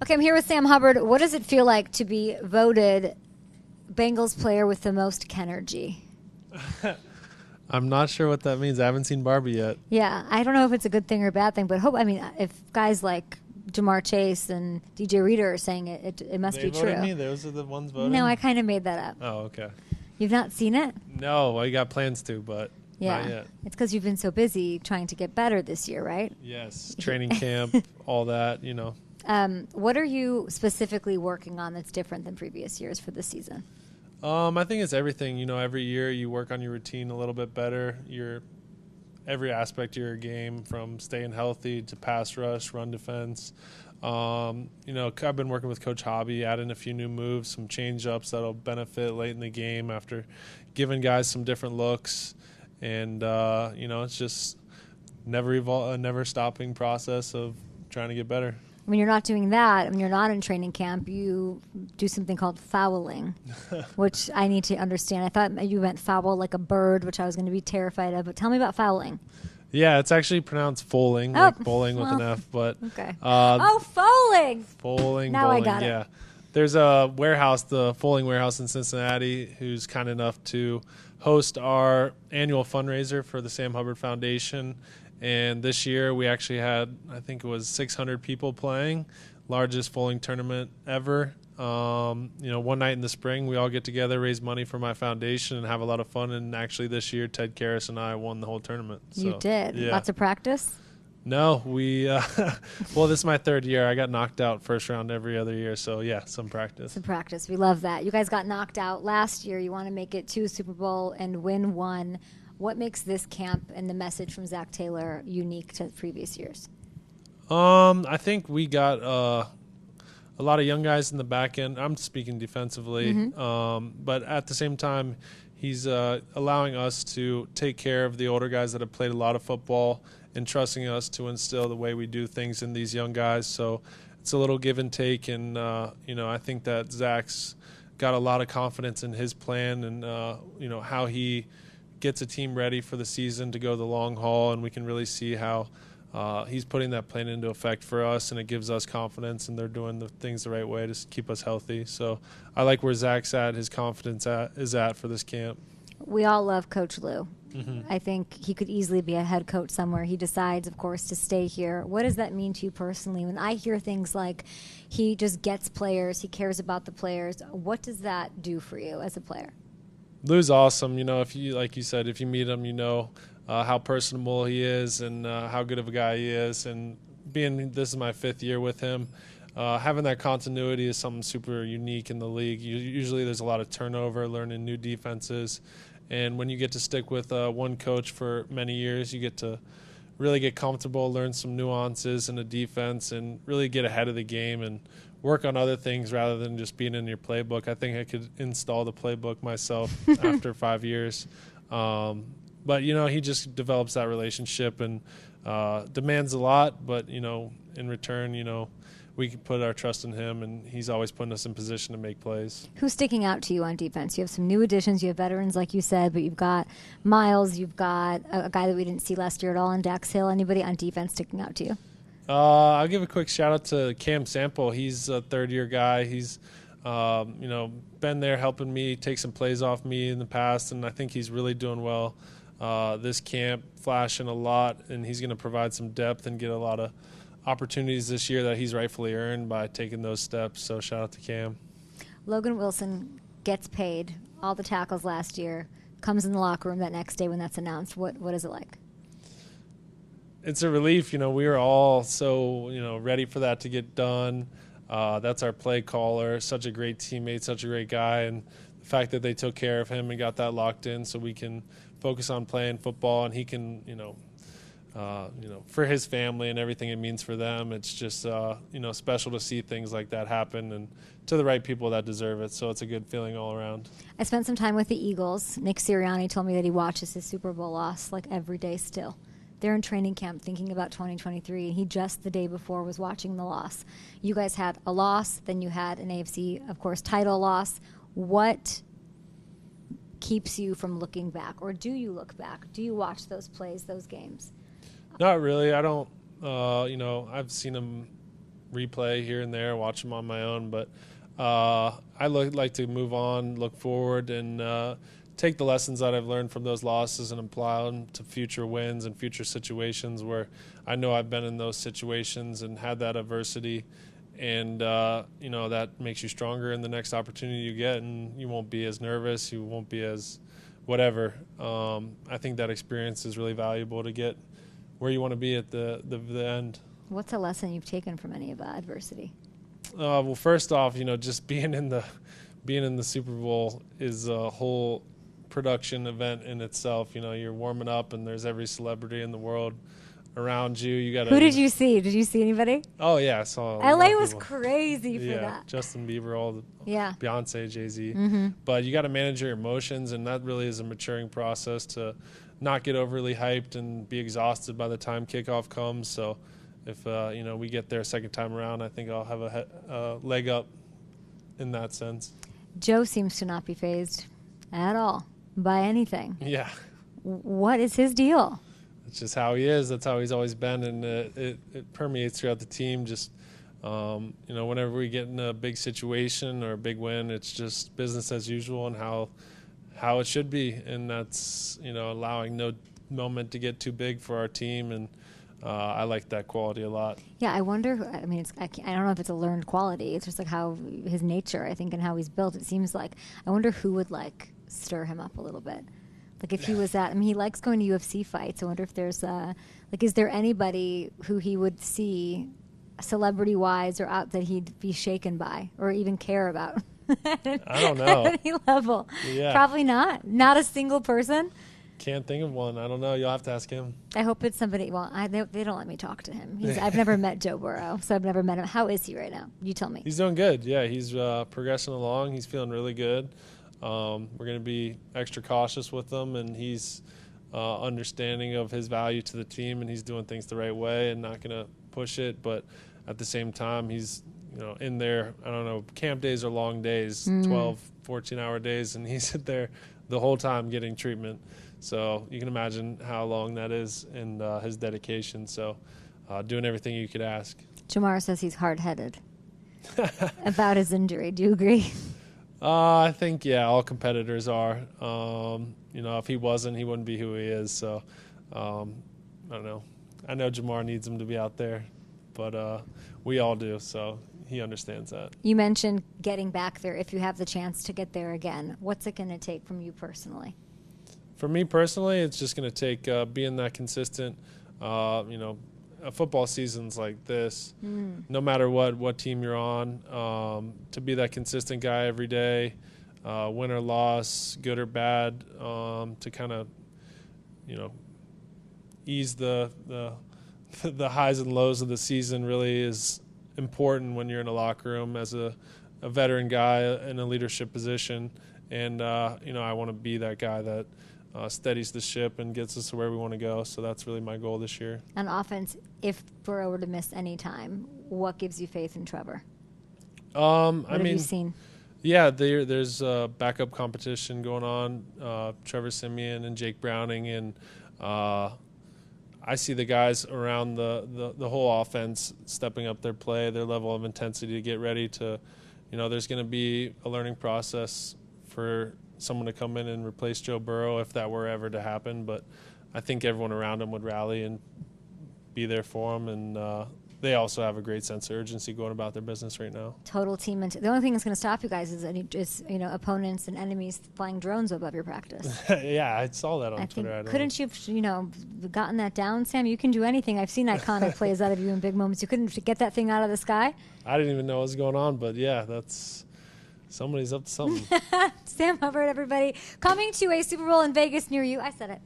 Okay, I'm here with Sam Hubbard. What does it feel like to be voted Bengals player with the most Ken-ergy? I'm not sure what that means. I haven't seen Barbie yet. Yeah, I don't know if it's a good thing or a bad thing, but if guys like Jamar Chase and DJ Reader are saying it must be true. They voted me? Those are the ones voting? No, I kind of made that up. Oh, okay. You've not seen it? No, I got plans to, but not yet. It's because you've been so busy trying to get better this year, right? Yes, training camp, all that, What are you specifically working on that's different than previous years for this season? I think it's everything. Every year you work on your routine a little bit better. Every aspect of your game, from staying healthy to pass rush, run defense. I've been working with Coach Hobby, adding a few new moves, some change-ups that'll benefit late in the game after giving guys some different looks. And, it's just a never-stopping process of trying to get better. When you're not doing that, when you're not in training camp, you do something called fowling, which I need to understand. I thought you meant foul like a bird, which I was going to be terrified of. But tell me about fowling. Yeah, it's actually pronounced Fowling, like bowling with an F. But okay. Fowling. Fowling. Now bowling, I got yeah. it. There's a warehouse, the Fowling warehouse in Cincinnati, who's kind enough to host our annual fundraiser for the Sam Hubbard Foundation. And this year we actually had, I think it was 600 people playing, largest bowling tournament ever. One night in the spring, we all get together, raise money for my foundation, and have a lot of fun. And actually this year, Ted Karras and I won the whole tournament. You did? Yeah. Lots of practice? No, well, this is my third year. I got knocked out first round every other year. So, yeah, some practice. Some practice. We love that. You guys got knocked out last year. You want to make it to Super Bowl and win one. What makes this camp and the message from Zach Taylor unique to previous years? I think we got a lot of young guys in the back end. I'm speaking defensively, but at the same time, he's allowing us to take care of the older guys that have played a lot of football and trusting us to instill the way we do things in these young guys. So it's a little give and take, and I think that Zach's got a lot of confidence in his plan and how he gets a team ready for the season to go the long haul, and we can really see how he's putting that plan into effect for us, and it gives us confidence, and they're doing the things the right way to keep us healthy. So I like where Zach's at, his confidence is at for this camp. We all love Coach Lou. Mm-hmm. I think he could easily be a head coach somewhere. He decides, of course, to stay here. What does that mean to you personally? When I hear things like he just gets players, he cares about the players, what does that do for you as a player? Lou's awesome. If you, like you said, if you meet him, how personable he is and how good of a guy he is. And this is my 5th year with him, having that continuity is something super unique in the league. Usually there's a lot of turnover, learning new defenses. And when you get to stick with one coach for many years, you get to really get comfortable, learn some nuances in the defense, and really get ahead of the game and work on other things rather than just being in your playbook. I think I could install the playbook myself after 5 years. But, he just develops that relationship and demands a lot. But, in return, we can put our trust in him, and he's always putting us in position to make plays. Who's sticking out to you on defense? You have some new additions. You have veterans, like you said, but you've got Miles. You've got a guy that we didn't see last year at all in Dax Hill. Anybody on defense sticking out to you? I'll give a quick shout-out to Cam Sample. He's a third-year guy. He's, been there helping me take some plays off me in the past, and I think he's really doing well this camp, flashing a lot, and he's going to provide some depth and get a lot of opportunities this year that he's rightfully earned by taking those steps. So shout-out to Cam. Logan Wilson gets paid, all the tackles last year, comes in the locker room that next day when that's announced. What is it like? It's a relief. We were all so, ready for that to get done. That's our play caller, such a great teammate, such a great guy. And the fact that they took care of him and got that locked in so we can focus on playing football and he can, for his family and everything it means for them, it's just, special to see things like that happen and to the right people that deserve it. So it's a good feeling all around. I spent some time with the Eagles. Nick Sirianni told me that he watches his Super Bowl loss like every day still. They're in training camp thinking about 2023, and he just the day before was watching the loss. You guys had a loss, then you had an AFC, of course, title loss. What keeps you from looking back, or do you look back? Do you watch those plays, those games? Not really. I don't, I've seen them replay here and there, watch them on my own. But I like to move on, look forward, and take the lessons that I've learned from those losses and apply them to future wins and future situations where I know I've been in those situations and had that adversity. And, that makes you stronger in the next opportunity you get, and you won't be as nervous. You won't be as whatever. I think that experience is really valuable to get where you want to be at the end. What's a lesson you've taken from any of that adversity? Well, first off, just being in the Super Bowl is a whole production event in itself. You're warming up, and there's every celebrity in the world around you. You got. Who did you see? Did you see anybody? Oh yeah, I saw. LA was crazy for that. Justin Bieber, Yeah. Beyonce, Jay-Z. Mm-hmm. But you got to manage your emotions, and that really is a maturing process to not get overly hyped and be exhausted by the time kickoff comes. So if we get there a second time around, I think I'll have a leg up in that sense. Joe seems to not be fazed at all by anything. Yeah. What is his deal? It's just how he is. That's how he's always been, and it permeates throughout the team. Just whenever we get in a big situation or a big win, it's just business as usual and how it should be. And that's allowing no moment to get too big for our team, and I like that quality a lot. Yeah, I wonder. I mean, I don't know if it's a learned quality. It's just like how his nature, I think, and how he's built. It seems like I wonder who would stir him up a little bit. Like if he was he likes going to UFC fights. I wonder if there's is there anybody who he would see celebrity-wise or out that he'd be shaken by or even care about? I don't know. At any level. Yeah. Probably not. Not a single person. Can't think of one. I don't know. You'll have to ask him. I hope it's somebody. Well, they don't let me talk to him. I've never met Joe Burrow, so I've never met him. How is he right now? You tell me. He's doing good. Yeah, he's progressing along. He's feeling really good. We're going to be extra cautious with him, and he's understanding of his value to the team, and he's doing things the right way and not going to push it. But at the same time, he's in there. I don't know. Camp days are long days, 12, 14-hour days, and he's there the whole time getting treatment. So you can imagine how long that is and his dedication. So doing everything you could ask. Jamar says he's hard-headed about his injury. Do you agree? I think, yeah, all competitors are. If he wasn't, he wouldn't be who he is. So I don't know. I know Jamar needs him to be out there, but we all do. So he understands that. You mentioned getting back there if you have the chance to get there again. What's it going to take from you personally? For me personally, it's just going to take being that consistent. A football season's like this, no matter what team you're on, to be that consistent guy every day, win or loss, good or bad, to kind of, ease the highs and lows of the season really is important when you're in a locker room as a veteran guy in a leadership position. And, I want to be that guy that steadies the ship and gets us to where we want to go. So that's really my goal this year. On offense, if Burrow were to miss any time, what gives you faith in Trevor? What have you seen? Yeah, there's backup competition going on. Trevor Siemian and Jake Browning, and I see the guys around the whole offense stepping up their play, their level of intensity to get ready to, there's going to be a learning process for someone to come in and replace Joe Burrow if that were ever to happen. But I think everyone around him would rally and be there for him. And they also have a great sense of urgency going about their business right now. Total team. The only thing that's going to stop you guys is opponents and enemies flying drones above your practice. Yeah, I saw that on Twitter. Couldn't you have gotten that down, Sam? You can do anything. I've seen iconic plays out of you in big moments. You couldn't get that thing out of the sky? I didn't even know what was going on, but yeah, somebody's up to something. Sam Hubbard, everybody. Coming to a Super Bowl in Vegas near you. I said it.